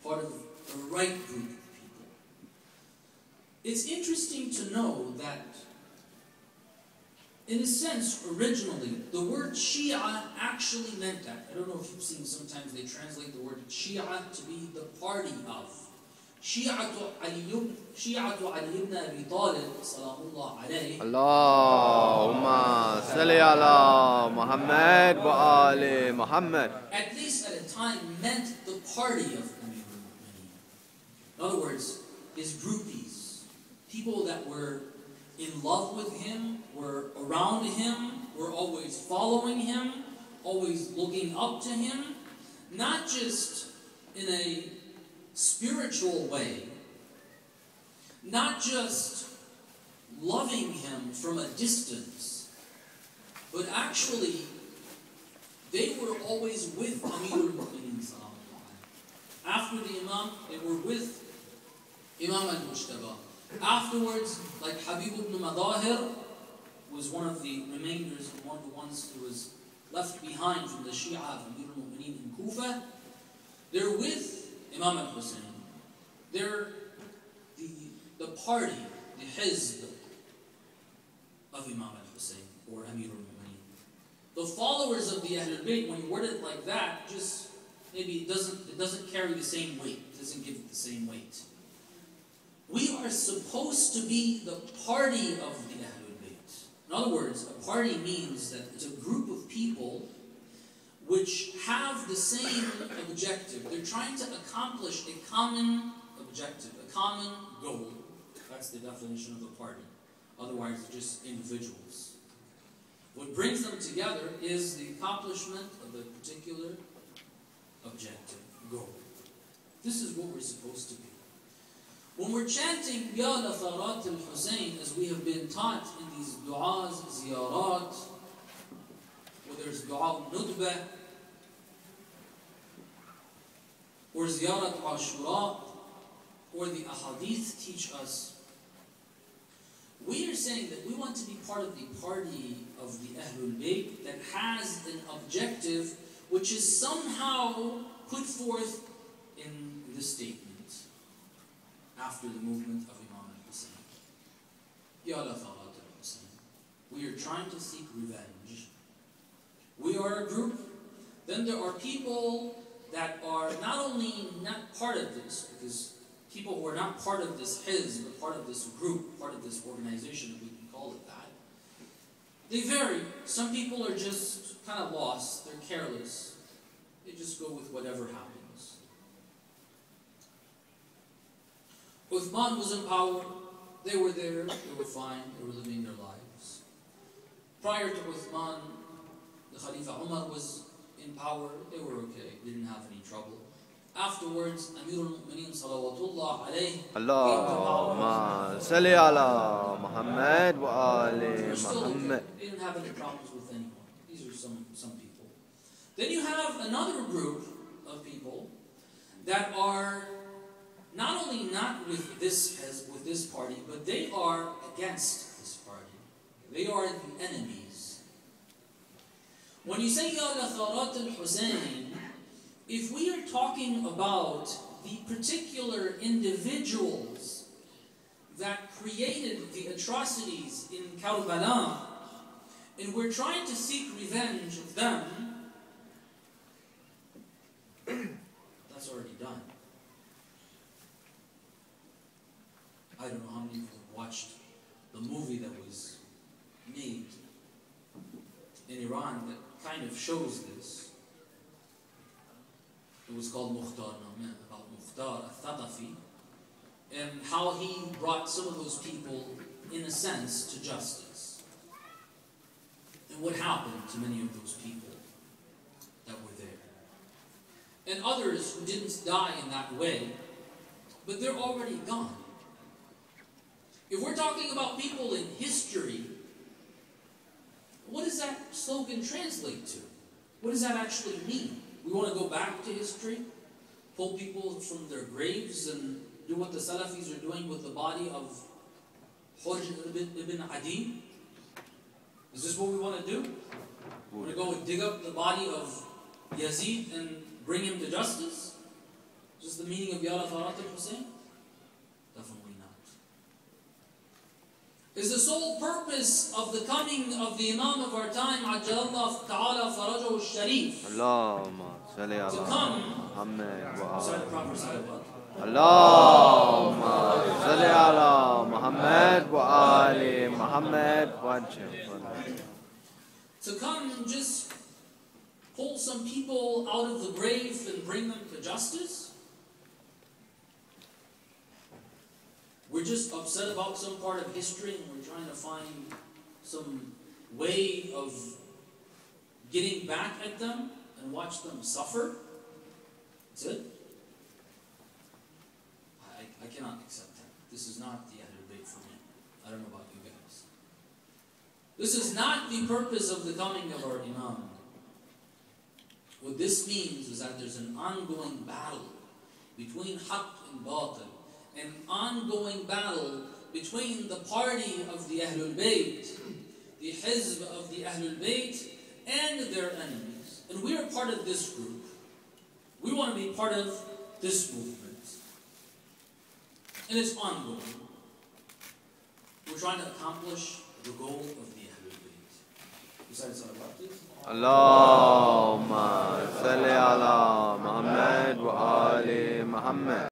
part of the right group of people. It's interesting to know that, in a sense, originally, the word Shia actually meant that. I don't know if you've seen, sometimes they translate the word Shia to be the party of. Shi'atu Ali ibn Abi Talib, salamullah alayhi. Allahumma salli ala Muhammad wa ali Muhammad. At least at a time meant the party of Amir al-Mu'mineen. In other words, his groupies. People that were in love with him, were around him, were always following him, always looking up to him, not just in a spiritual way, not just loving him from a distance, but actually they were always with Amir al-Mu'mineen. After the Imam, they were with Imam al-Mujtaba. Afterwards, like Habib ibn Madahir was one of the remainders and one of the ones who was left behind from the Shia of Amir al-Mu'mineen in Kufa. They're with Imam al-Hussaini. They're the party, the hizb of Imam al-Hussaini or Amir al-Mu'mineen. The followers of the AhlulBayt, when you word it like that, just maybe it doesn't carry the same weight. It doesn't give it the same weight. We are supposed to be the party of the AhlulBayt. In other words, a party means that it's a group of people which have the same objective. They're trying to accomplish a common objective, a common goal. That's the definition of a party. Otherwise, they're just individuals. What brings them together is the accomplishment of a particular objective, goal. This is what we're supposed to be. When we're chanting Ya la Tharat al-Hussein, as we have been taught in these du'as, ziyarat, whether it's du'a nudbah, or ziyarat ashura, or the ahadith teach us, we are saying that we want to be part of the party of the AhlulBayt that has an objective which is somehow put forth in this statement after the movement of Imam al-Hussein. Ya la Tharat al-Hussein. We are trying to seek revenge. We are a group. Then there are people that are not only not part of this, because people who are not part of this hizb, but part of this group, part of this organization, if we can call it that, they vary. Some people are just kind of lost. They're careless. They just go with whatever happens. Uthman was in power. They were there. They were fine. They were living their lives. Prior to Uthman, the Khalifa Umar was in power. They were okay. They didn't have any trouble. Afterwards, Amir al-Mu'mineen salawatullah alayhi Allahumma salli ala Muhammad wa ali Muhammad. They didn't have any problems with anyone. These are some people. Then you have another group of people that are not only not with this party, but they are against this party. They are the enemies. When you say Ya la Tharat al-Hussein, if we are talking about the particular individuals that created the atrocities in Karbala, and we're trying to seek revenge of them, that's already done. I don't know how many people have watched the movie that was made in Iran that kind of shows this. It was called Mukhtar, about Mukhtar al-Thaqafi, and how he brought some of those people, in a sense, to justice. And what happened to many of those people that were there. And others who didn't die in that way, but they're already gone. If we're talking about people in history, what does that slogan translate to? What does that actually mean? We want to go back to history, pull people from their graves and do what the Salafis are doing with the body of Hujj ibn Adi? Is this what we want to do? We want to go and dig up the body of Yazid and bring him to justice? Is this the meaning of Ya Tharat al-Hussein? Definitely not. Is the sole purpose of the coming of the Imam of our time, Ajjalallahu Ta'ala Farajahu al-Sharif, Allahumma salli ala to come, Muhammad wa sorry, the Prophet said what? Allahumma salli ala Muhammad wa ali Muhammad wa To come and just pull some people out of the grave and bring them to justice? We're just upset about some part of history and we're trying to find some way of getting back at them and watch them suffer? That's it? I cannot accept that. This is not the AhlulBayt for me. I don't know about you guys. This is not the purpose of the coming of our Imam. What this means is that there's an ongoing battle between Haqq and Batil, an ongoing battle between the party of the AhlulBayt, the Hizb of the AhlulBayt, and their enemies. And we are part of this group. We want to be part of this movement. And it's ongoing. We're trying to accomplish the goal of the AhlulBayt. Besides salawat, Allahumma salli ala Muhammad wa ali Muhammad.